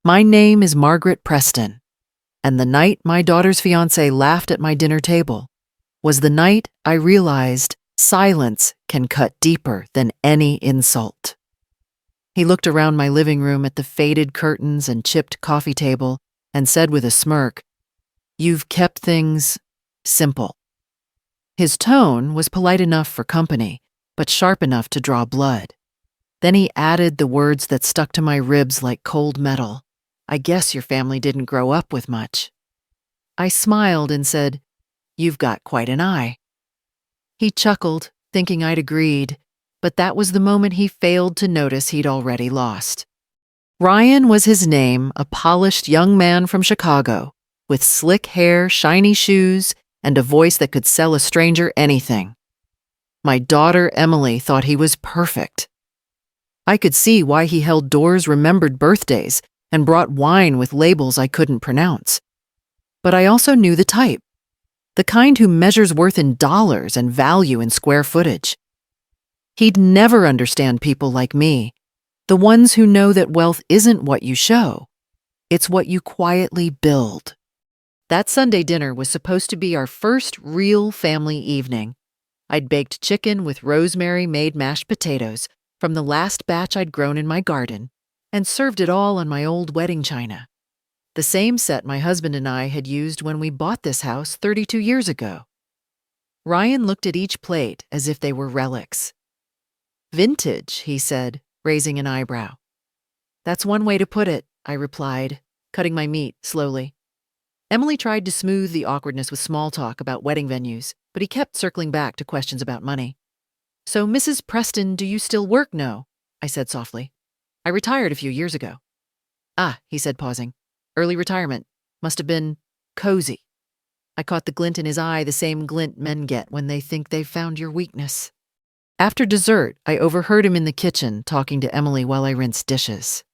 My name is Margaret Preston, and the night my daughter's fiancé laughed at my dinner table was the night I realized silence can cut deeper than any insult. He looked around my living room at the faded curtains and chipped coffee table and said with a smirk, "You've kept things simple." His tone was polite enough for company, but sharp enough to draw blood. Then he added the words that stuck to my ribs like cold metal. "I guess your family didn't grow up with much." I smiled and said, "You've got quite an eye." He chuckled, thinking I'd agreed, but that was the moment he failed to notice he'd already lost. Ryan was his name, a polished young man from Chicago, with slick hair, shiny shoes, and a voice that could sell a stranger anything. My daughter Emily thought he was perfect. I could see why he held Door's remembered birthdays and brought wine with labels I couldn't pronounce. But I also knew the type, the kind who measures worth in dollars and value in square footage. He'd never understand people like me, the ones who know that wealth isn't what you show, it's what you quietly build. That Sunday dinner was supposed to be our first real family evening. I'd baked chicken with rosemary-made mashed potatoes from the last batch I'd grown in my garden and served it all on my old wedding china, the same set my husband and I had used when we bought this house 32 years ago. Ryan looked at each plate as if they were relics. "Vintage," he said, raising an eyebrow. "That's one way to put it," I replied, cutting my meat slowly. Emily tried to smooth the awkwardness with small talk about wedding venues, but he kept circling back to questions about money. "So, Mrs. Preston, do you still work now?" I said softly. "I retired a few years ago." "Ah," he said, pausing. "Early retirement. Must have been cozy." I caught the glint in his eye, the same glint men get when they think they've found your weakness. After dessert, I overheard him in the kitchen talking to Emily while I rinsed dishes.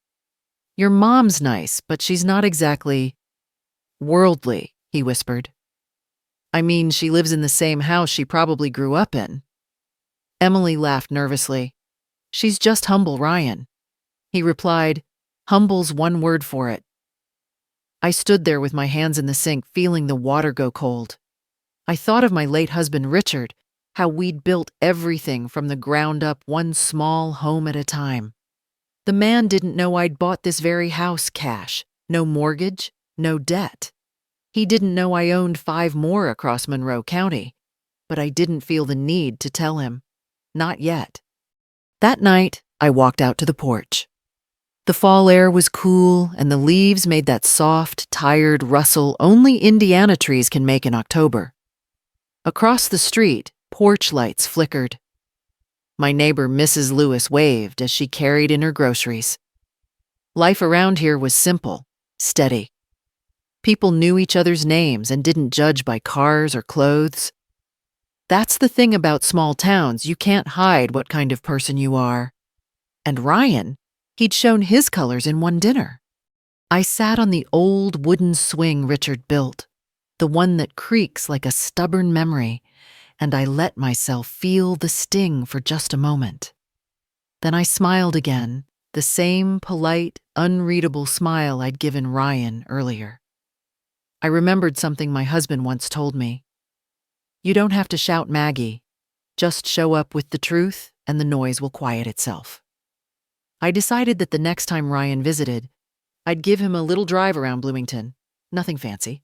"Your mom's nice, but she's not exactly worldly," he whispered. "I mean, she lives in the same house she probably grew up in." Emily laughed nervously. "She's just humble, Ryan." He replied, "Humble's one word for it." I stood there with my hands in the sink, feeling the water go cold. I thought of my late husband, Richard, how we'd built everything from the ground up, one small home at a time. The man didn't know I'd bought this very house cash, no mortgage, no debt. He didn't know I owned 5 more across Monroe County, but I didn't feel the need to tell him. Not yet. That night, I walked out to the porch. The fall air was cool, and the leaves made that soft, tired rustle only Indiana trees can make in October. Across the street, porch lights flickered. My neighbor, Mrs. Lewis, waved as she carried in her groceries. Life around here was simple, steady. People knew each other's names and didn't judge by cars or clothes. That's the thing about small towns, you can't hide what kind of person you are. And Ryan, he'd shown his colors in one dinner. I sat on the old wooden swing Richard built, the one that creaks like a stubborn memory, and I let myself feel the sting for just a moment. Then I smiled again, the same polite, unreadable smile I'd given Ryan earlier. I remembered something my husband once told me. "You don't have to shout Maggie. Just show up with the truth and the noise will quiet itself." I decided that the next time Ryan visited, I'd give him a little drive around Bloomington. Nothing fancy.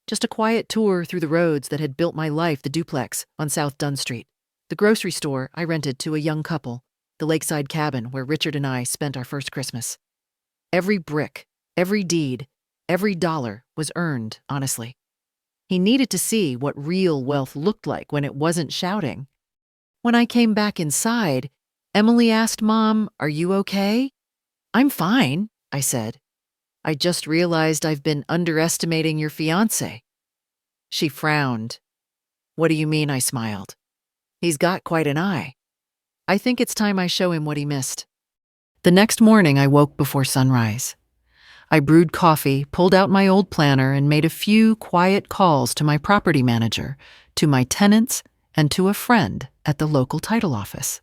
Just a quiet tour through the roads that had built my life, the duplex on South Dunn Street, the grocery store I rented to a young couple, the lakeside cabin where Richard and I spent our first Christmas. Every brick, every deed, every dollar was earned, honestly. He needed to see what real wealth looked like when it wasn't shouting. When I came back inside, Emily asked, "Mom, are you okay?" "I'm fine," I said. "I just realized I've been underestimating your fiancé." She frowned. "What do you mean?" I smiled. "He's got quite an eye. I think it's time I show him what he missed." The next morning, I woke before sunrise. I brewed coffee, pulled out my old planner, and made a few quiet calls to my property manager, to my tenants, and to a friend at the local title office.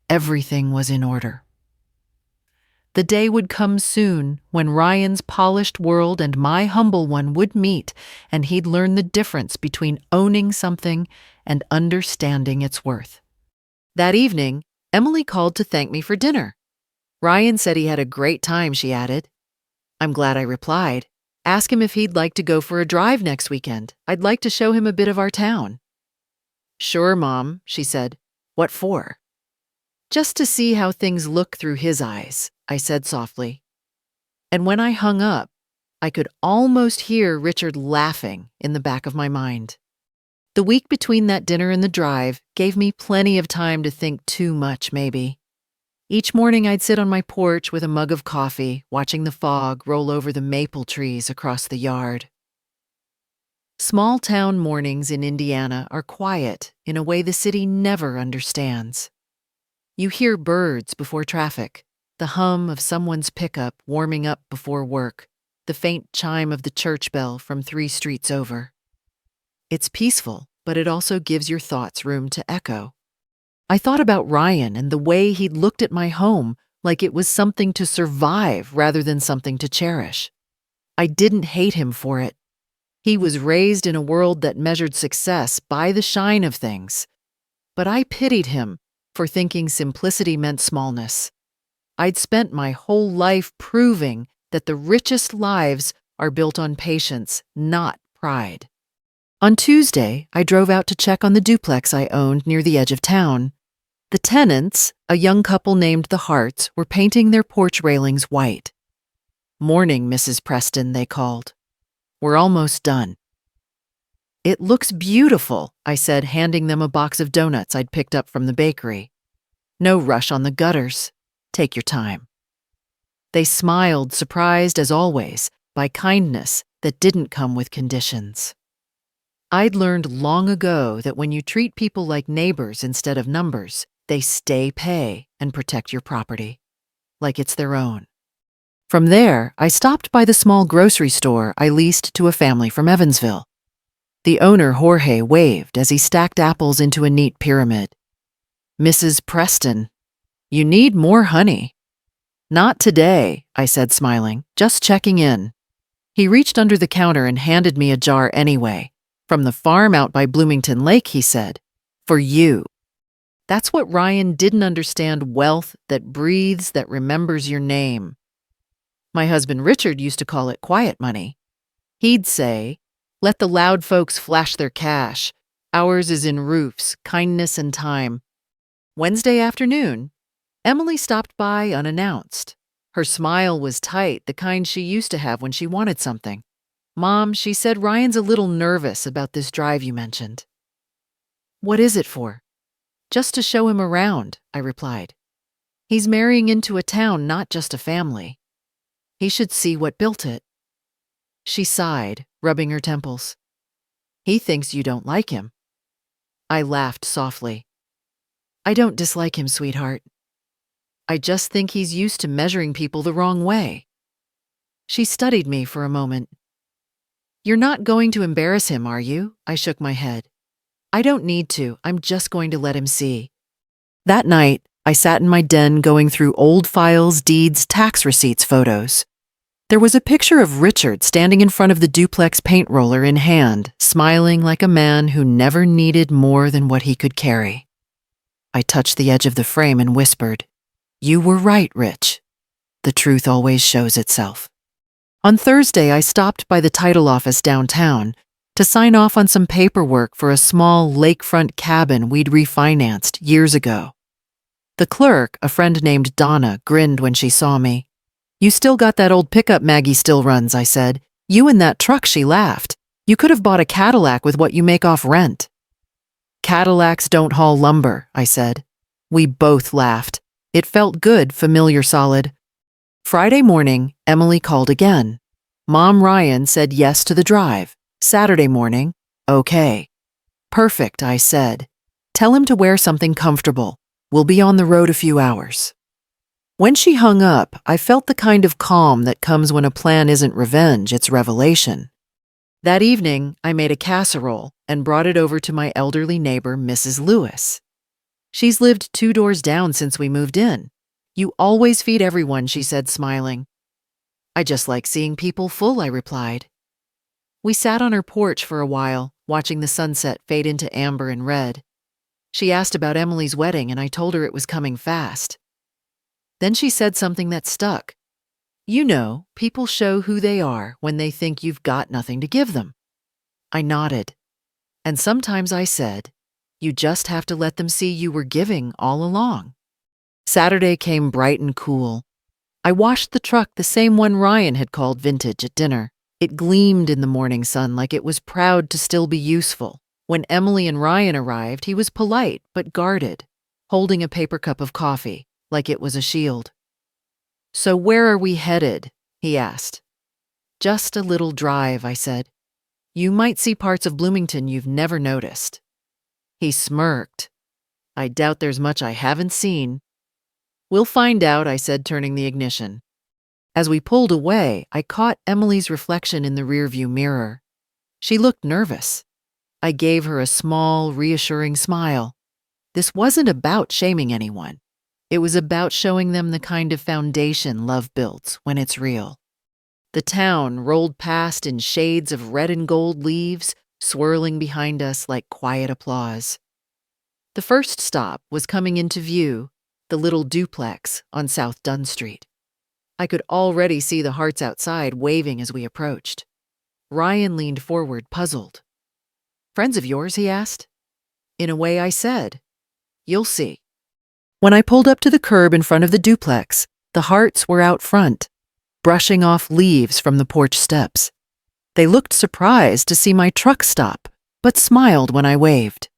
Everything was in order. The day would come soon when Ryan's polished world and my humble one would meet, and he'd learn the difference between owning something and understanding its worth. That evening, Emily called to thank me for dinner. Ryan said he had a great time, she added. I'm glad I replied. Ask him if he'd like to go for a drive next weekend. I'd like to show him a bit of our town. Sure, Mom, she said. What for? Just to see how things look through his eyes, I said softly. And when I hung up, I could almost hear Richard laughing in the back of my mind. The week between that dinner and the drive gave me plenty of time to think too much, maybe. Each morning I'd sit on my porch with a mug of coffee, watching the fog roll over the maple trees across the yard. Small town mornings in Indiana are quiet in a way the city never understands. You hear birds before traffic, the hum of someone's pickup warming up before work, the faint chime of the church bell from 3 streets over. It's peaceful, but it also gives your thoughts room to echo. I thought about Ryan and the way he'd looked at my home like it was something to survive rather than something to cherish. I didn't hate him for it. He was raised in a world that measured success by the shine of things. But I pitied him for thinking simplicity meant smallness. I'd spent my whole life proving that the richest lives are built on patience, not pride. On Tuesday, I drove out to check on the duplex I owned near the edge of town. The tenants, a young couple named the Harts, were painting their porch railings white. Morning, Mrs. Preston, they called. We're almost done. It looks beautiful, I said, handing them a box of donuts I'd picked up from the bakery. No rush on the gutters. Take your time. They smiled, surprised as always by kindness that didn't come with conditions. I'd learned long ago that when you treat people like neighbors instead of numbers, they stay pay and protect your property, like it's their own. From there, I stopped by the small grocery store I leased to a family from Evansville. The owner, Jorge, waved as he stacked apples into a neat pyramid. Mrs. Preston, you need more honey. Not today, I said, smiling, just checking in. He reached under the counter and handed me a jar anyway. From the farm out by Bloomington Lake, he said. For you. That's what Ryan didn't understand, wealth that breathes, that remembers your name. My husband Richard used to call it quiet money. He'd say, let the loud folks flash their cash. Ours is in roofs, kindness, and time. Wednesday afternoon, Emily stopped by unannounced. Her smile was tight, the kind she used to have when she wanted something. Mom, she said Ryan's a little nervous about this drive you mentioned. What is it for? Just to show him around, I replied. He's marrying into a town, not just a family. He should see what built it. She sighed, rubbing her temples. He thinks you don't like him. I laughed softly. I don't dislike him, sweetheart. I just think he's used to measuring people the wrong way. She studied me for a moment. You're not going to embarrass him, are you? I shook my head. I don't need to. I'm just going to let him see. That night, I sat in my den going through old files, deeds, tax receipts, photos. There was a picture of Richard standing in front of the duplex paint roller in hand, smiling like a man who never needed more than what he could carry. I touched the edge of the frame and whispered, You were right, Rich. The truth always shows itself. On Thursday, I stopped by the title office downtown to sign off on some paperwork for a small lakefront cabin we'd refinanced years ago. The clerk, a friend named Donna, grinned when she saw me. You still got that old pickup Maggie still runs, I said. You and that truck, she laughed. You could have bought a Cadillac with what you make off rent. Cadillacs don't haul lumber, I said. We both laughed. It felt good, familiar, solid. Friday morning, Emily called again. Mom Ryan said yes to the drive. Saturday morning, okay. Perfect, I said. Tell him to wear something comfortable. We'll be on the road a few hours. When she hung up, I felt the kind of calm that comes when a plan isn't revenge, it's revelation. That evening, I made a casserole and brought it over to my elderly neighbor, Mrs. Lewis. She's lived 2 doors down since we moved in. You always feed everyone, she said, smiling. I just like seeing people full, I replied. We sat on her porch for a while, watching the sunset fade into amber and red. She asked about Emily's wedding, and I told her it was coming fast. Then she said something that stuck. You know, people show who they are when they think you've got nothing to give them. I nodded. And sometimes I said, you just have to let them see you were giving all along. Saturday came bright and cool. I washed the truck, the same one Ryan had called vintage, at dinner. It gleamed in the morning sun like it was proud to still be useful. When Emily and Ryan arrived, he was polite but guarded, holding a paper cup of coffee like it was a shield. So where are we headed? He asked. Just a little drive, I said. You might see parts of Bloomington you've never noticed. He smirked. I doubt there's much I haven't seen. We'll find out, I said, turning the ignition. As we pulled away, I caught Emily's reflection in the rearview mirror. She looked nervous. I gave her a small, reassuring smile. This wasn't about shaming anyone. It was about showing them the kind of foundation love builds when it's real. The town rolled past in shades of red and gold leaves, swirling behind us like quiet applause. The first stop was coming into view, the little duplex on South Dunn Street. I could already see the hearts outside waving as we approached. Ryan leaned forward, puzzled. Friends of yours, he asked. In a way, I said. You'll see. When I pulled up to the curb in front of the duplex, the hearts were out front, brushing off leaves from the porch steps. They looked surprised to see my truck stop, but smiled when I waved.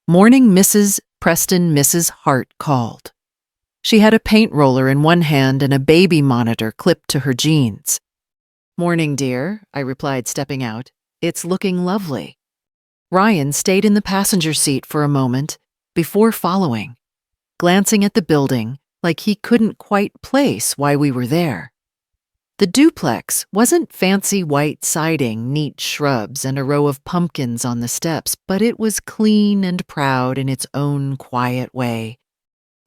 Morning Mrs. Mrs. Hart called. She had a paint roller in one hand and a baby monitor clipped to her jeans. Morning, dear, I replied, stepping out. It's looking lovely. Ryan stayed in the passenger seat for a moment before following, glancing at the building like he couldn't quite place why we were there. The duplex wasn't fancy white siding, neat shrubs, and a row of pumpkins on the steps, but it was clean and proud in its own quiet way.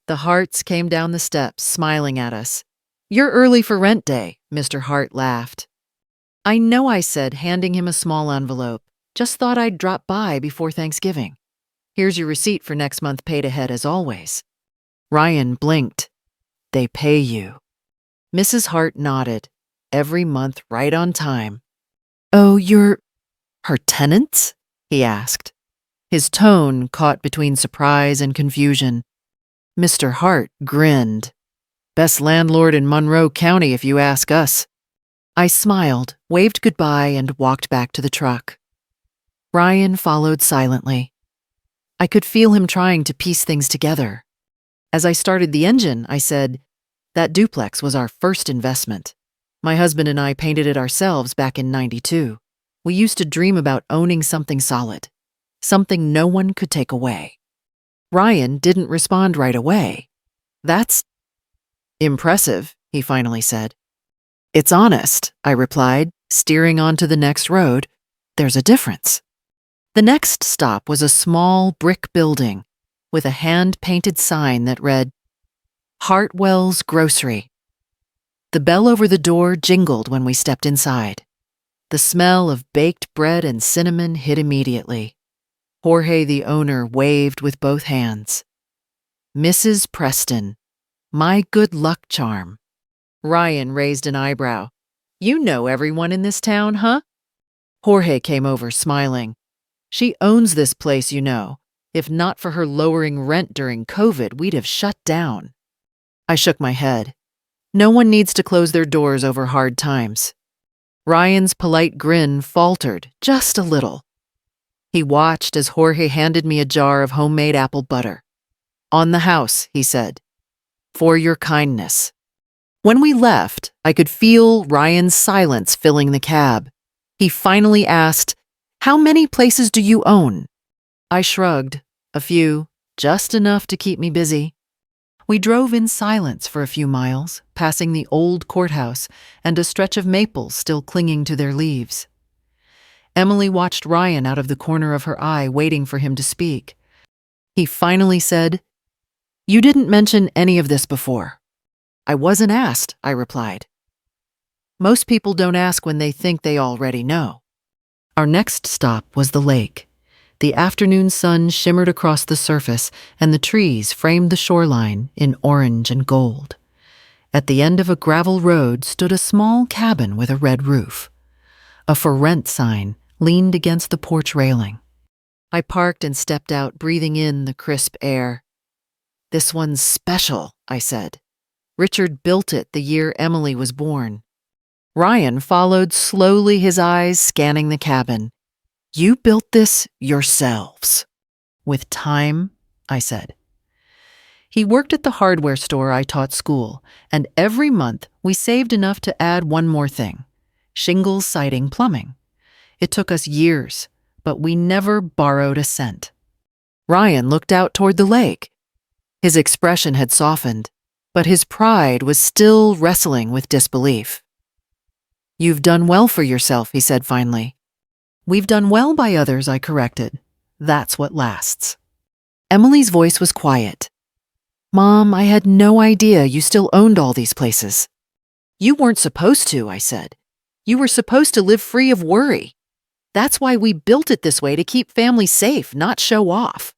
The Harts came down the steps, smiling at us. You're early for rent day, Mr. Hart laughed. I know, I said, handing him a small envelope. Just thought I'd drop by before Thanksgiving. Here's your receipt for next month, paid ahead as always. Ryan blinked. They pay you. Mrs. Hart nodded. Every month, right on time. Oh, you're her tenants? He asked. His tone caught between surprise and confusion. Mr. Hart grinned. Best landlord in Monroe County, if you ask us. I smiled, waved goodbye, and walked back to the truck. Ryan followed silently. I could feel him trying to piece things together. As I started the engine, I said, that duplex was our first investment. My husband and I painted it ourselves back in '92. We used to dream about owning something solid, something no one could take away. Ryan didn't respond right away. That's impressive, he finally said. It's honest, I replied, steering onto the next road. There's a difference. The next stop was a small brick building with a hand-painted sign that read, Hartwell's Grocery. The bell over the door jingled when we stepped inside. The smell of baked bread and cinnamon hit immediately. Jorge, the owner, waved with both hands. Mrs. Preston, my good luck charm. Ryan raised an eyebrow. You know everyone in this town, huh? Jorge came over, smiling. She owns this place, you know. If not for her lowering rent during COVID, we'd have shut down. I shook my head. No one needs to close their doors over hard times. Ryan's polite grin faltered just a little. He watched as Jorge handed me a jar of homemade apple butter. On the house, he said. For your kindness. When we left, I could feel Ryan's silence filling the cab. He finally asked, How many places do you own? I shrugged. A few, just enough to keep me busy. We drove in silence for a few miles, passing the old courthouse and a stretch of maples still clinging to their leaves. Emily watched Ryan out of the corner of her eye, waiting for him to speak. He finally said, You didn't mention any of this before. I wasn't asked, I replied. Most people don't ask when they think they already know. Our next stop was the lake. The afternoon sun shimmered across the surface, and the trees framed the shoreline in orange and gold. At the end of a gravel road stood a small cabin with a red roof. A for rent sign leaned against the porch railing. I parked and stepped out, breathing in the crisp air. This one's special, I said. Richard built it the year Emily was born. Ryan followed slowly, his eyes scanning the cabin. You built this yourselves. With time, I said. He worked at the hardware store I taught school, and every month we saved enough to add one more thing: shingles, siding, plumbing. It took us years, but we never borrowed a cent. Ryan looked out toward the lake. His expression had softened, but his pride was still wrestling with disbelief. You've done well for yourself, he said finally. We've done well by others, I corrected. That's what lasts. Emily's voice was quiet. Mom, I had no idea you still owned all these places. You weren't supposed to, I said. You were supposed to live free of worry. That's why we built it this way, to keep families safe, not show off.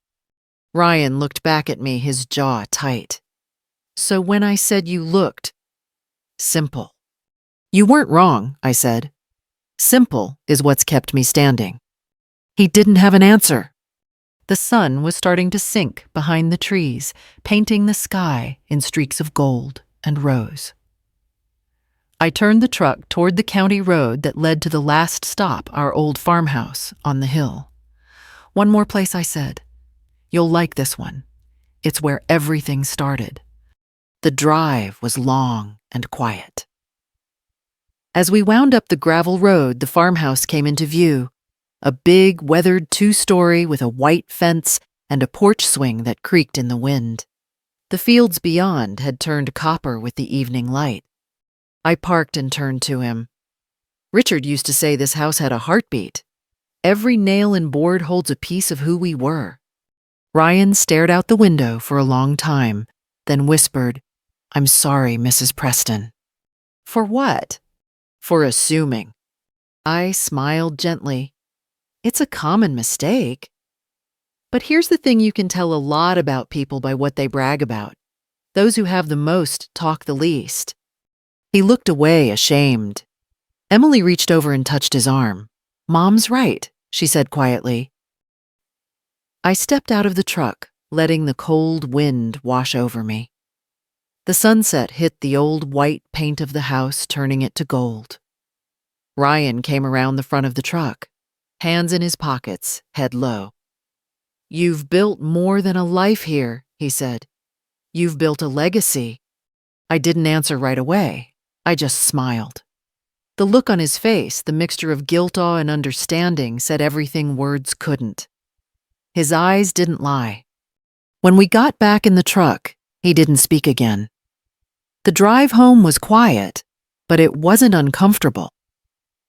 Ryan looked back at me, his jaw tight. So when I said you looked simple. You weren't wrong, I said. Simple is what's kept me standing. He didn't have an answer. The sun was starting to sink behind the trees, painting the sky in streaks of gold and rose. I turned the truck toward the county road that led to the last stop, our old farmhouse on the hill. One more place, I said. You'll like this one. It's where everything started. The drive was long and quiet. As we wound up the gravel road, the farmhouse came into view. A big, weathered two-story with a white fence and a porch swing that creaked in the wind. The fields beyond had turned copper with the evening light. I parked and turned to him. Richard used to say this house had a heartbeat. Every nail and board holds a piece of who we were. Ryan stared out the window for a long time, then whispered, I'm sorry, Mrs. Preston. For what? For assuming. I smiled gently. It's a common mistake. But here's the thing, you can tell a lot about people by what they brag about. Those who have the most talk the least. He looked away, ashamed. Emily reached over and touched his arm. Mom's right, she said quietly. I stepped out of the truck, letting the cold wind wash over me. The sunset hit the old white paint of the house, turning it to gold. Ryan came around the front of the truck, hands in his pockets, head low. You've built more than a life here, he said. You've built a legacy. I didn't answer right away. I just smiled. The look on his face, the mixture of guilt, awe, and understanding, said everything words couldn't. His eyes didn't lie. When we got back in the truck, he didn't speak again. The drive home was quiet, but it wasn't uncomfortable.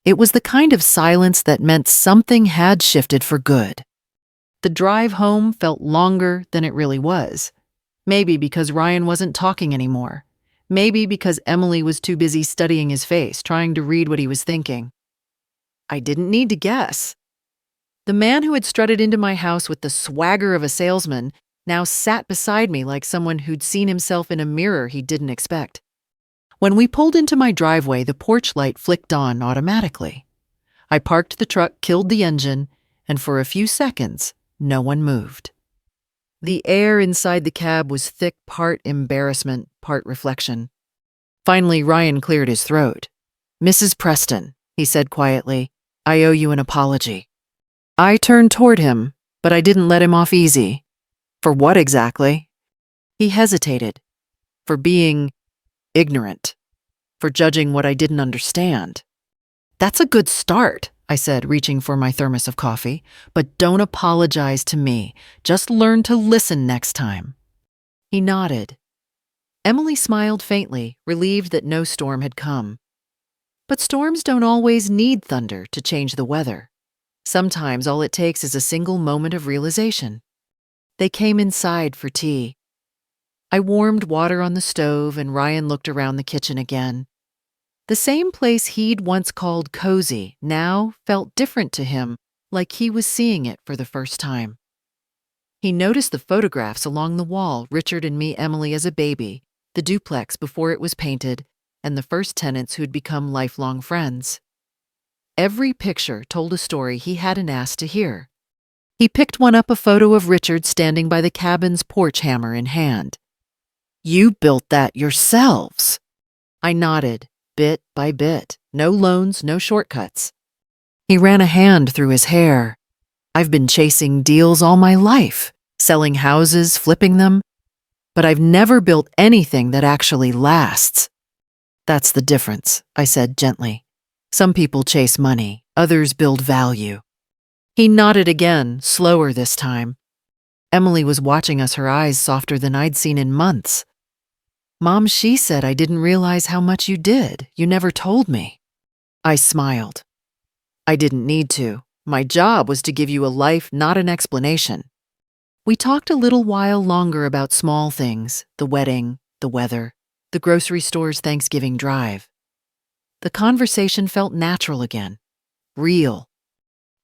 It was the kind of silence that meant something had shifted for good. The drive home felt longer than it really was. Maybe because Ryan wasn't talking anymore. Maybe because Emily was too busy studying his face, trying to read what he was thinking. I didn't need to guess. The man who had strutted into my house with the swagger of a salesman now sat beside me like someone who'd seen himself in a mirror he didn't expect. When we pulled into my driveway, the porch light flicked on automatically. I parked the truck, killed the engine, and for a few seconds, no one moved. The air inside the cab was thick, part embarrassment, part reflection. Finally, Ryan cleared his throat. Mrs. Preston, he said quietly, I owe you an apology. I turned toward him, but I didn't let him off easy. For what exactly? He hesitated. For being ignorant. For judging what I didn't understand. That's a good start, I said, reaching for my thermos of coffee. But don't apologize to me. Just learn to listen next time. He nodded. Emily smiled faintly, relieved that no storm had come. But storms don't always need thunder to change the weather. Sometimes all it takes is a single moment of realization. They came inside for tea. I warmed water on the stove and Ryan looked around the kitchen again. The same place he'd once called cozy now felt different to him, like he was seeing it for the first time. He noticed the photographs along the wall, Richard and me, Emily as a baby, the duplex before it was painted, and the first tenants who'd become lifelong friends. Every picture told a story he hadn't asked to hear. He picked one up, a photo of Richard standing by the cabin's porch, hammer in hand. "You built that yourselves." I nodded, bit by bit. No loans, no shortcuts. He ran a hand through his hair. "I've been chasing deals all my life, selling houses, flipping them, but I've never built anything that actually lasts." "That's the difference," I said gently. "Some people chase money, others build value." He nodded again, slower this time. Emily was watching us, her eyes softer than I'd seen in months. "Mom, she said I didn't realize how much you did. You never told me." I smiled. "I didn't need to. My job was to give you a life, not an explanation." We talked a little while longer about small things, the wedding, the weather, the grocery store's Thanksgiving drive. The conversation felt natural again, real.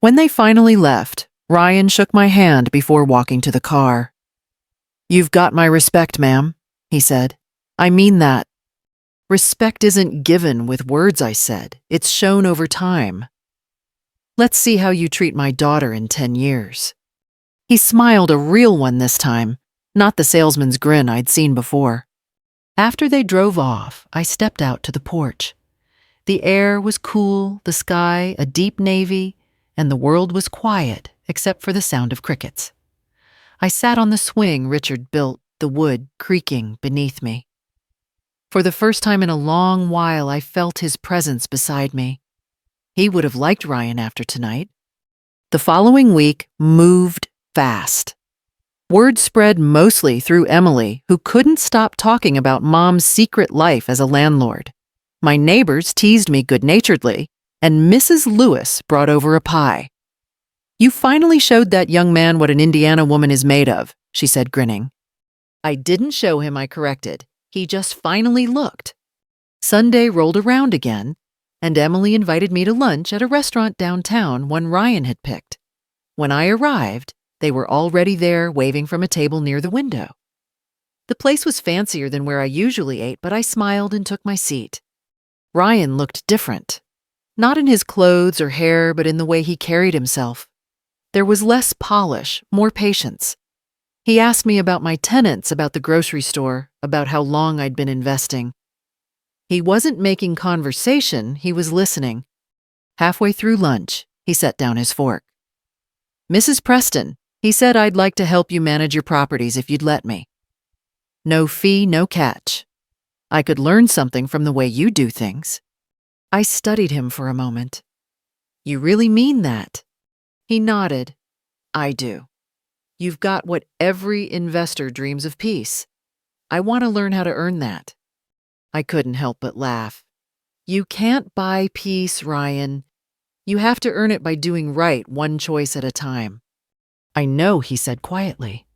When they finally left, Ryan shook my hand before walking to the car. "You've got my respect, ma'am," he said. "I mean that." "Respect isn't given with words," I said. "It's shown over time. Let's see how you treat my daughter in 10 years. He smiled, a real one this time, not the salesman's grin I'd seen before. After they drove off, I stepped out to the porch. The air was cool, the sky a deep navy, and the world was quiet except for the sound of crickets. I sat on the swing Richard built, the wood creaking beneath me. For the first time in a long while, I felt his presence beside me. He would have liked Ryan after tonight. The following week moved fast. Word spread mostly through Emily, who couldn't stop talking about Mom's secret life as a landlord. My neighbors teased me good-naturedly, and Mrs. Lewis brought over a pie. "You finally showed that young man what an Indiana woman is made of," she said, grinning. "I didn't show him," I corrected. "He just finally looked." Sunday rolled around again, and Emily invited me to lunch at a restaurant downtown, one Ryan had picked. When I arrived, they were already there, waving from a table near the window. The place was fancier than where I usually ate, but I smiled and took my seat. Ryan looked different. Not in his clothes or hair, but in the way he carried himself. There was less polish, more patience. He asked me about my tenants, about the grocery store, about how long I'd been investing. He wasn't making conversation, he was listening. Halfway through lunch, he set down his fork. "Mrs. Preston, he said I'd like to help you manage your properties if you'd let me. No fee, no catch. I could learn something from the way you do things." I studied him for a moment. "You really mean that?" He nodded. "I do. You've got what every investor dreams of, peace. I want to learn how to earn that." I couldn't help but laugh. "You can't buy peace, Ryan. You have to earn it by doing right, one choice at a time." "I know," he said quietly.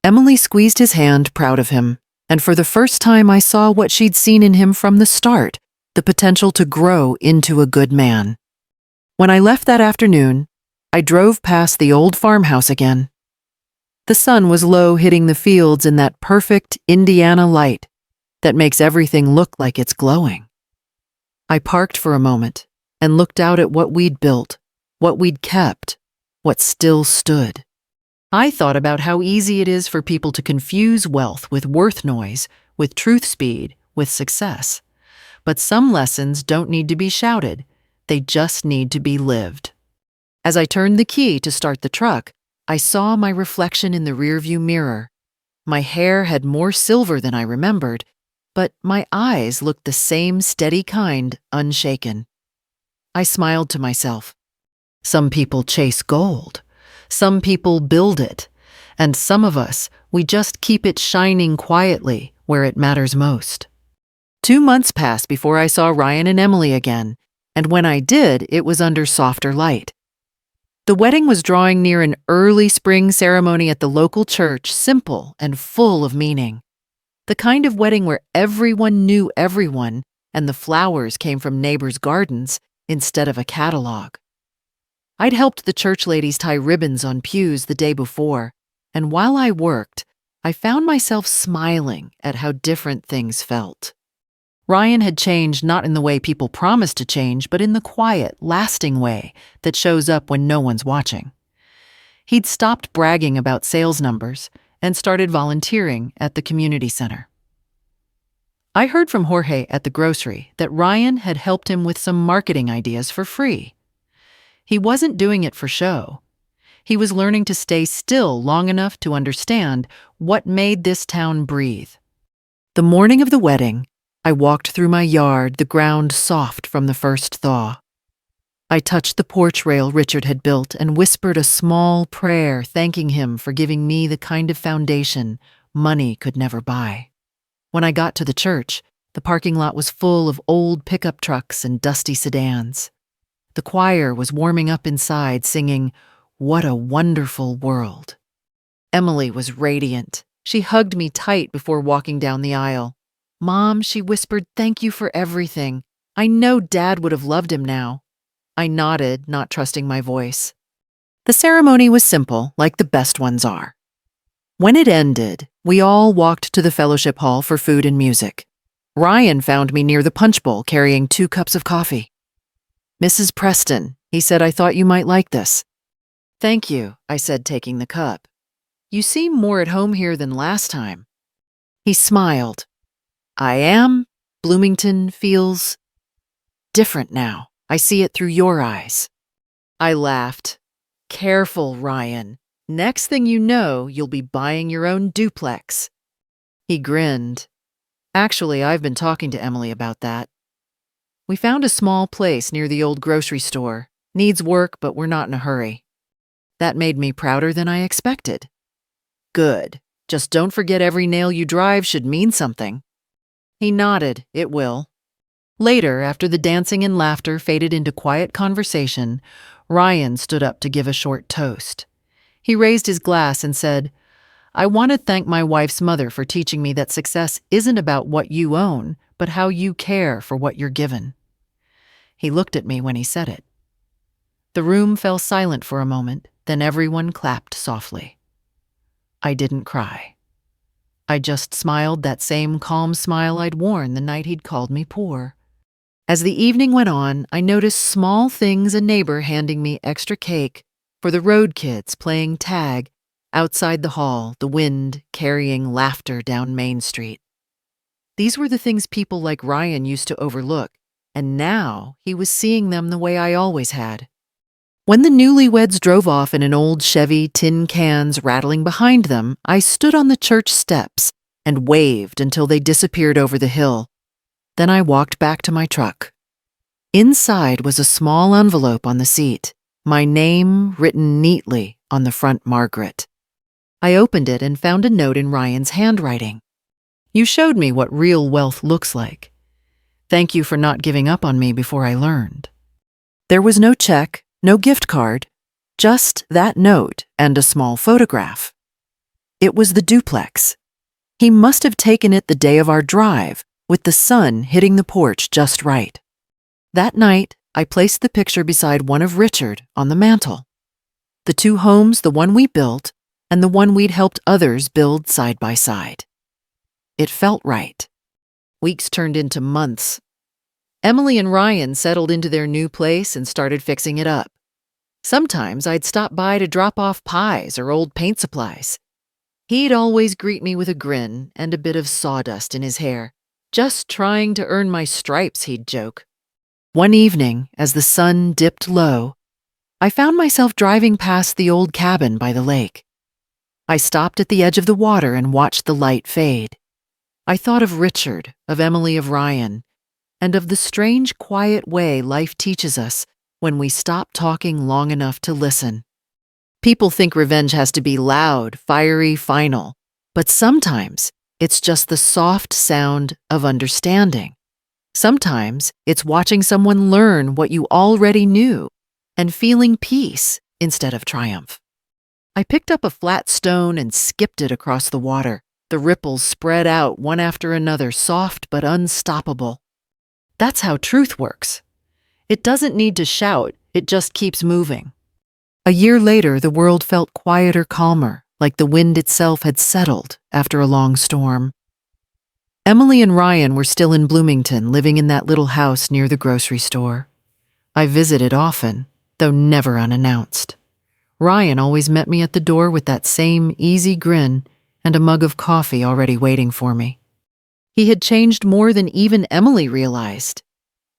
Emily squeezed his hand, proud of him, and for the first time I saw what she'd seen in him from the start, the potential to grow into a good man. When I left that afternoon, I drove past the old farmhouse again. The sun was low, hitting the fields in that perfect Indiana light that makes everything look like it's glowing. I parked for a moment and looked out at what we'd built, what we'd kept, what still stood. I thought about how easy it is for people to confuse wealth with worth noise, with truth speed, with success. But some lessons don't need to be shouted, they just need to be lived. As I turned the key to start the truck, I saw my reflection in the rearview mirror. My hair had more silver than I remembered, but my eyes looked the same steady kind, unshaken. I smiled to myself. Some people chase gold. Some people build it. And some of us, we just keep it shining quietly where it matters most. 2 months passed before I saw Ryan and Emily again, and when I did, it was under softer light. The wedding was drawing near, an early spring ceremony at the local church, simple and full of meaning. The kind of wedding where everyone knew everyone and the flowers came from neighbors' gardens instead of a catalog. I'd helped the church ladies tie ribbons on pews the day before, and while I worked, I found myself smiling at how different things felt. Ryan had changed not in the way people promise to change, but in the quiet, lasting way that shows up when no one's watching. He'd stopped bragging about sales numbers and started volunteering at the community center. I heard from Jorge at the grocery that Ryan had helped him with some marketing ideas for free. He wasn't doing it for show. He was learning to stay still long enough to understand what made this town breathe. The morning of the wedding, I walked through my yard, the ground soft from the first thaw. I touched the porch rail Richard had built and whispered a small prayer thanking him for giving me the kind of foundation money could never buy. When I got to the church, the parking lot was full of old pickup trucks and dusty sedans. The choir was warming up inside, singing, "What a Wonderful World." Emily was radiant. She hugged me tight before walking down the aisle. "Mom," she whispered, "thank you for everything. I know Dad would have loved him now." I nodded, not trusting my voice. The ceremony was simple, like the best ones are. When it ended, we all walked to the fellowship hall for food and music. Ryan found me near the punch bowl carrying 2 cups of coffee. "Mrs. Preston," he said, "I thought you might like this." "Thank you," I said, taking the cup. "You seem more at home here than last time." He smiled. "I am. Bloomington feels different now. I see it through your eyes." I laughed. "Careful, Ryan. Next thing you know, you'll be buying your own duplex." He grinned. "Actually, I've been talking to Emily about that. We found a small place near the old grocery store. Needs work, but we're not in a hurry." That made me prouder than I expected. "Good. Just don't forget every nail you drive should mean something." He nodded. "It will." Later, after the dancing and laughter faded into quiet conversation, Ryan stood up to give a short toast. He raised his glass and said, "I want to thank my wife's mother for teaching me that success isn't about what you own, but how you care for what you're given." He looked at me when he said it. The room fell silent for a moment, then everyone clapped softly. I didn't cry. I just smiled that same calm smile I'd worn the night he'd called me poor. As the evening went on, I noticed small things: a neighbor handing me extra cake, for the road kids playing tag, outside the hall, the wind carrying laughter down Main Street. These were the things people like Ryan used to overlook, and now he was seeing them the way I always had. When the newlyweds drove off in an old Chevy, tin cans rattling behind them, I stood on the church steps and waved until they disappeared over the hill. Then I walked back to my truck. Inside was a small envelope on the seat, my name written neatly on the front Margaret. I opened it and found a note in Ryan's handwriting. "You showed me what real wealth looks like. Thank you for not giving up on me before I learned." There was no check, no gift card, just that note and a small photograph. It was the duplex. He must have taken it the day of our drive, with the sun hitting the porch just right. That night, I placed the picture beside one of Richard on the mantel. The 2 homes, the one we built and the one we'd helped others build side by side. It felt right. Weeks turned into months. Emily and Ryan settled into their new place and started fixing it up. Sometimes I'd stop by to drop off pies or old paint supplies. He'd always greet me with a grin and a bit of sawdust in his hair. "Just trying to earn my stripes," he'd joke. One evening, as the sun dipped low, I found myself driving past the old cabin by the lake. I stopped at the edge of the water and watched the light fade. I thought of Richard, of Emily, of Ryan, and of the strange, quiet way life teaches us when we stop talking long enough to listen. People think revenge has to be loud, fiery, final, but sometimes it's just the soft sound of understanding. Sometimes it's watching someone learn what you already knew and feeling peace instead of triumph. I picked up a flat stone and skipped it across the water, The ripples spread out one after another, soft but unstoppable. That's how truth works. It doesn't need to shout, it just keeps moving. A year later, the world felt quieter, calmer, like the wind itself had settled after a long storm. Emily and Ryan were still in Bloomington, living in that little house near the grocery store. I visited often, though never unannounced. Ryan always met me at the door with that same easy grin and a mug of coffee already waiting for me. He had changed more than even Emily realized.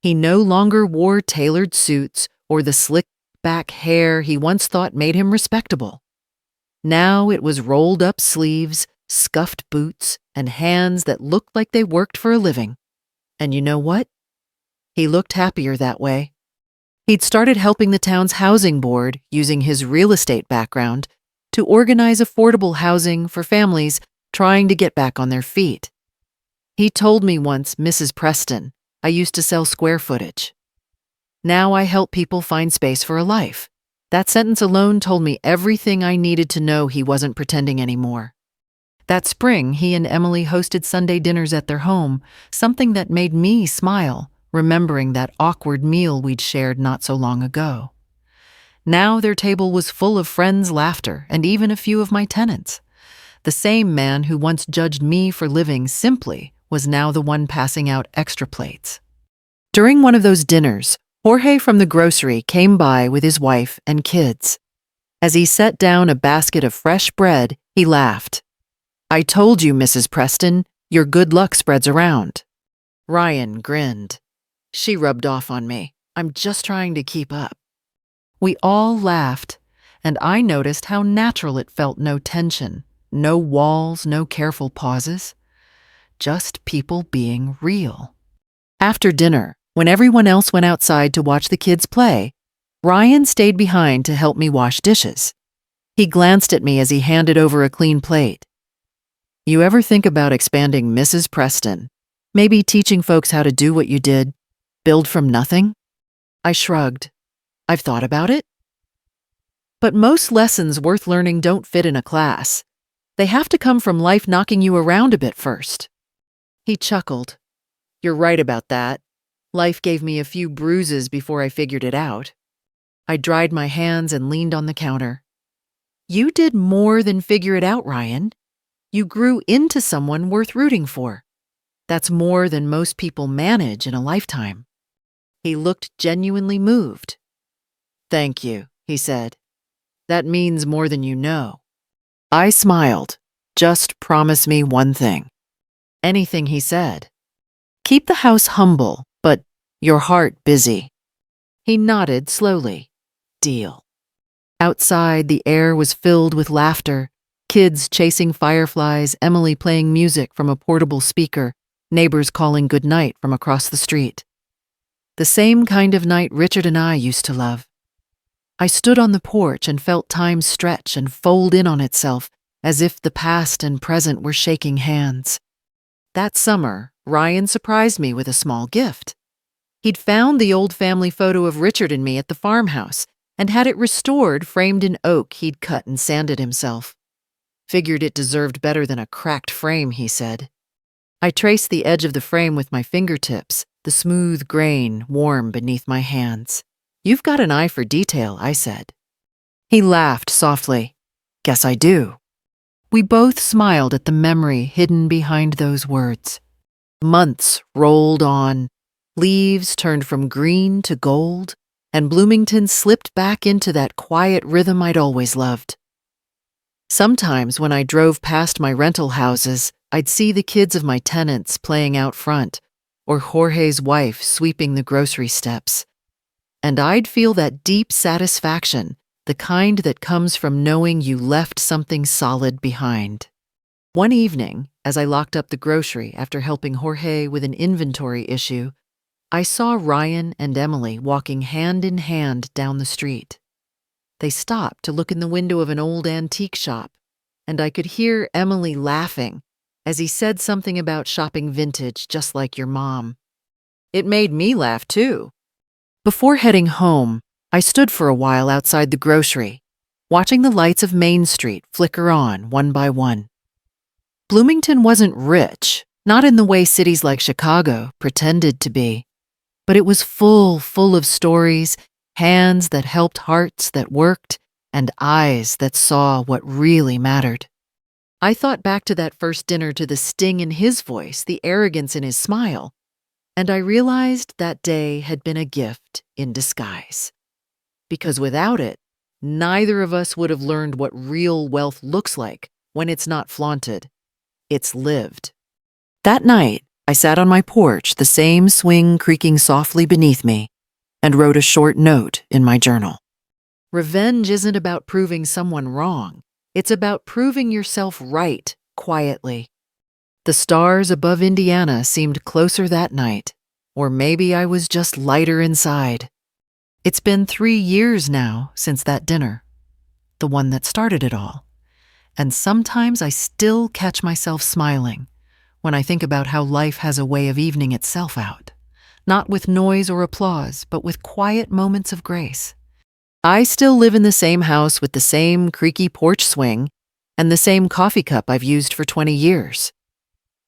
He no longer wore tailored suits or the slick-back hair he once thought made him respectable. Now it was rolled-up sleeves, scuffed boots, and hands that looked like they worked for a living. And you know what? He looked happier that way. He'd started helping the town's housing board, using his real estate background, to organize affordable housing for families trying to get back on their feet. He told me once, Mrs. Preston, I used to sell square footage. Now I help people find space for a life. That sentence alone told me everything I needed to know. He wasn't pretending anymore. That spring, he and Emily hosted Sunday dinners at their home, something that made me smile, remembering that awkward meal we'd shared not so long ago. Now their table was full of friends' laughter and even a few of my tenants. The same man who once judged me for living simply was now the one passing out extra plates. During one of those dinners, Jorge from the grocery came by with his wife and kids. As he set down a basket of fresh bread, he laughed. "I told you, Mrs. Preston, your good luck spreads around." Ryan grinned. "She rubbed off on me. I'm just trying to keep up." We all laughed, and I noticed how natural it felt. No tension, no walls, no careful pauses. Just people being real. After dinner, when everyone else went outside to watch the kids play, Ryan stayed behind to help me wash dishes. He glanced at me as he handed over a clean plate. "You ever think about expanding Mrs. Preston? Maybe teaching folks how to do what you did, build from nothing?" I shrugged. "I've thought about it. But most lessons worth learning don't fit in a class. They have to come from life knocking you around a bit first." He chuckled. "You're right about that. Life gave me a few bruises before I figured it out." I dried my hands and leaned on the counter. "You did more than figure it out, Ryan. You grew into someone worth rooting for. That's more than most people manage in a lifetime." He looked genuinely moved. "Thank you," he said. "That means more than you know." I smiled. "Just promise me one thing." "Anything," he said. "Keep the house humble, but your heart busy." He nodded slowly. "Deal." Outside, the air was filled with laughter, kids chasing fireflies, Emily playing music from a portable speaker, neighbors calling goodnight from across the street. The same kind of night Richard and I used to love. I stood on the porch and felt time stretch and fold in on itself as if the past and present were shaking hands. That summer, Ryan surprised me with a small gift. He'd found the old family photo of Richard and me at the farmhouse and had it restored, framed in oak he'd cut and sanded himself. "Figured it deserved better than a cracked frame," he said. I traced the edge of the frame with my fingertips, the smooth grain warm beneath my hands. "You've got an eye for detail," I said. He laughed softly. "Guess I do." We both smiled at the memory hidden behind those words. Months rolled on. Leaves turned from green to gold, and Bloomington slipped back into that quiet rhythm I'd always loved. Sometimes when I drove past my rental houses, I'd see the kids of my tenants playing out front, or Jorge's wife sweeping the grocery steps. And I'd feel that deep satisfaction, the kind that comes from knowing you left something solid behind. One evening, as I locked up the grocery after helping Jorge with an inventory issue, I saw Ryan and Emily walking hand in hand down the street. They stopped to look in the window of an old antique shop, and I could hear Emily laughing as he said something about shopping vintage just like your mom. It made me laugh too. Before heading home, I stood for a while outside the grocery, watching the lights of Main Street flicker on one by one. Bloomington wasn't rich, not in the way cities like Chicago pretended to be, but it was full of stories, hands that helped hearts that worked, and eyes that saw what really mattered. I thought back to that first dinner, to the sting in his voice, the arrogance in his smile, and I realized that day had been a gift in disguise. Because without it, neither of us would have learned what real wealth looks like when it's not flaunted. It's lived. That night, I sat on my porch, the same swing creaking softly beneath me, and wrote a short note in my journal. Revenge isn't about proving someone wrong. It's about proving yourself right, quietly. The stars above Indiana seemed closer that night, or maybe I was just lighter inside. It's been 3 years now since that dinner, the one that started it all. And sometimes I still catch myself smiling when I think about how life has a way of evening itself out, not with noise or applause, but with quiet moments of grace. I still live in the same house with the same creaky porch swing and the same coffee cup I've used for 20 years.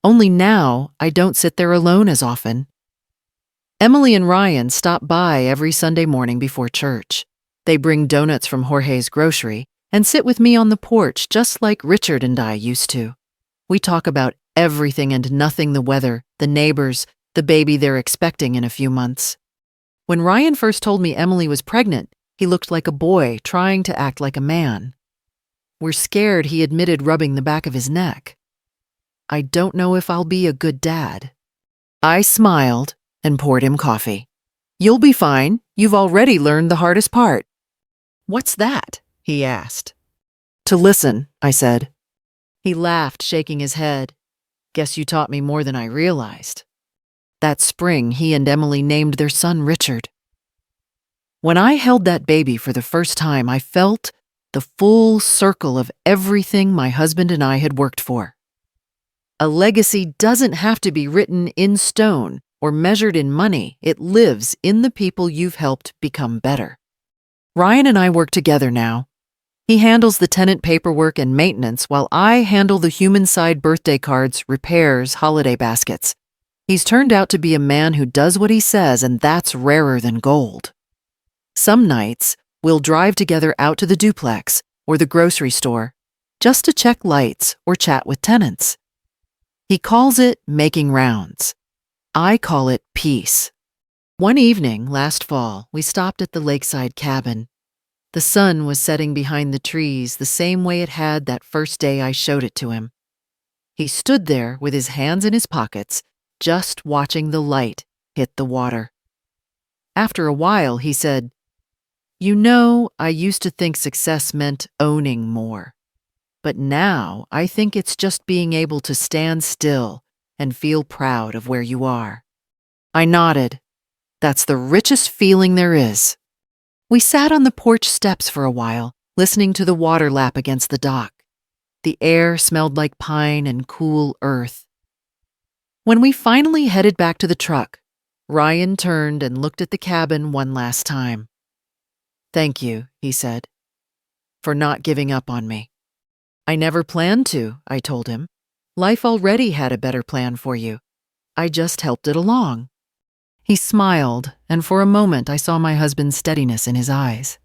Only now I don't sit there alone as often. Emily and Ryan stop by every Sunday morning before church. They bring donuts from Jorge's grocery and sit with me on the porch just like Richard and I used to. We talk about everything and nothing: the weather, the neighbors, the baby they're expecting in a few months. When Ryan first told me Emily was pregnant, he looked like a boy trying to act like a man. We're scared, he admitted, rubbing the back of his neck. I don't know if I'll be a good dad. I smiled and poured him coffee. You'll be fine. You've already learned the hardest part. What's that? He asked. To listen, I said. He laughed, shaking his head. Guess you taught me more than I realized. That spring, he and Emily named their son Richard. When I held that baby for the first time, I felt the full circle of everything my husband and I had worked for. A legacy doesn't have to be written in stone or measured in money. It lives in the people you've helped become better. Ryan and I work together now. He handles the tenant paperwork and maintenance while I handle the human side: birthday cards, repairs, holiday baskets. He's turned out to be a man who does what he says, and that's rarer than gold. Some nights, we'll drive together out to the duplex or the grocery store just to check lights or chat with tenants. He calls it making rounds. I call it peace. One evening last fall, we stopped at the lakeside cabin. The sun was setting behind the trees the same way it had that first day I showed it to him. He stood there with his hands in his pockets, just watching the light hit the water. After a while, he said, "You know, I used to think success meant owning more. But now I think it's just being able to stand still and feel proud of where you are." I nodded. That's the richest feeling there is. We sat on the porch steps for a while, listening to the water lap against the dock. The air smelled like pine and cool earth. When we finally headed back to the truck, Ryan turned and looked at the cabin one last time. "Thank you," he said, "for not giving up on me." "I never planned to," I told him. "Life already had a better plan for you. I just helped it along." He smiled, and for a moment I saw my husband's steadiness in his eyes.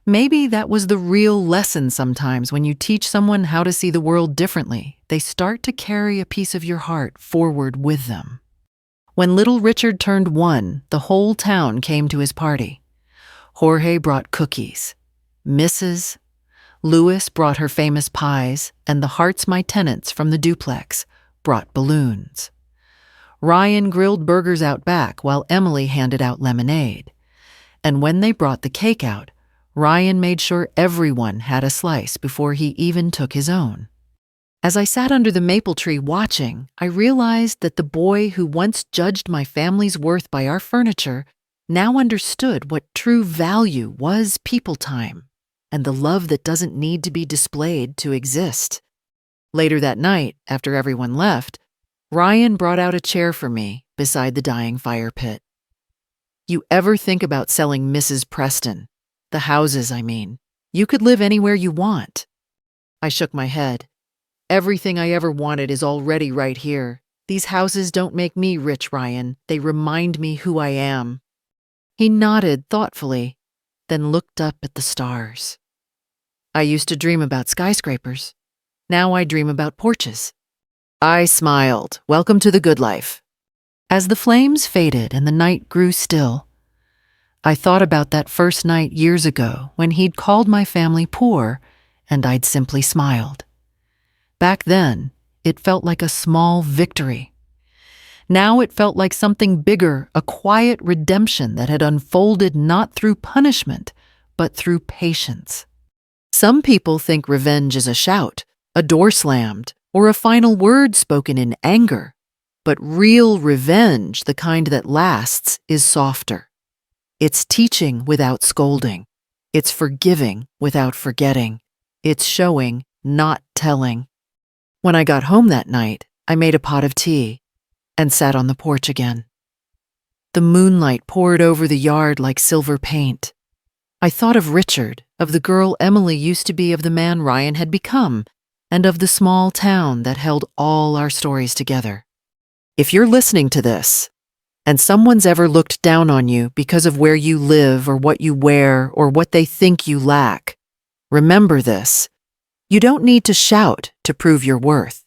Maybe that was the real lesson sometimes. When you teach someone how to see the world differently, they start to carry a piece of your heart forward with them. When little Richard turned 1, the whole town came to his party. Jorge brought cookies. Mrs. Lewis brought her famous pies, and the Hearts, my tenants from the duplex, brought balloons. Ryan grilled burgers out back while Emily handed out lemonade. And when they brought the cake out, Ryan made sure everyone had a slice before he even took his own. As I sat under the maple tree watching, I realized that the boy who once judged my family's worth by our furniture now understood what true value was: people time, and the love that doesn't need to be displayed to exist. Later that night, after everyone left, Ryan brought out a chair for me beside the dying fire pit. "You ever think about selling Mrs. Preston? The houses, I mean. You could live anywhere you want." I shook my head. Everything I ever wanted is already right here. These houses don't make me rich, Ryan. They remind me who I am." He nodded thoughtfully, then looked up at the stars. "I used to dream about skyscrapers. Now I dream about porches." I smiled. Welcome to the good life. As the flames faded and the night grew still, I thought about that first night years ago when he'd called my family poor and I'd simply smiled. Back then, it felt like a small victory. Now it felt like something bigger, a quiet redemption that had unfolded not through punishment, but through patience. Some people think revenge is a shout, a door slammed, or a final word spoken in anger. But real revenge, the kind that lasts, is softer. It's teaching without scolding. It's forgiving without forgetting. It's showing, not telling. When I got home that night, I made a pot of tea and sat on the porch again. The moonlight poured over the yard like silver paint. I thought of Richard, of the girl Emily used to be, of the man Ryan had become, and of the small town that held all our stories together. If you're listening to this, and someone's ever looked down on you because of where you live or what you wear or what they think you lack, remember this. You don't need to shout to prove your worth.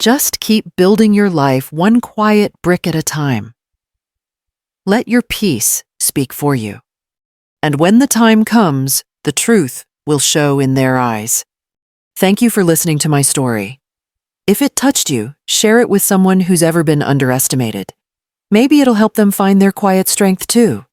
Just keep building your life one quiet brick at a time. Let your peace speak for you. And when the time comes, the truth will show in their eyes. Thank you for listening to my story. If it touched you, share it with someone who's ever been underestimated. Maybe it'll help them find their quiet strength too.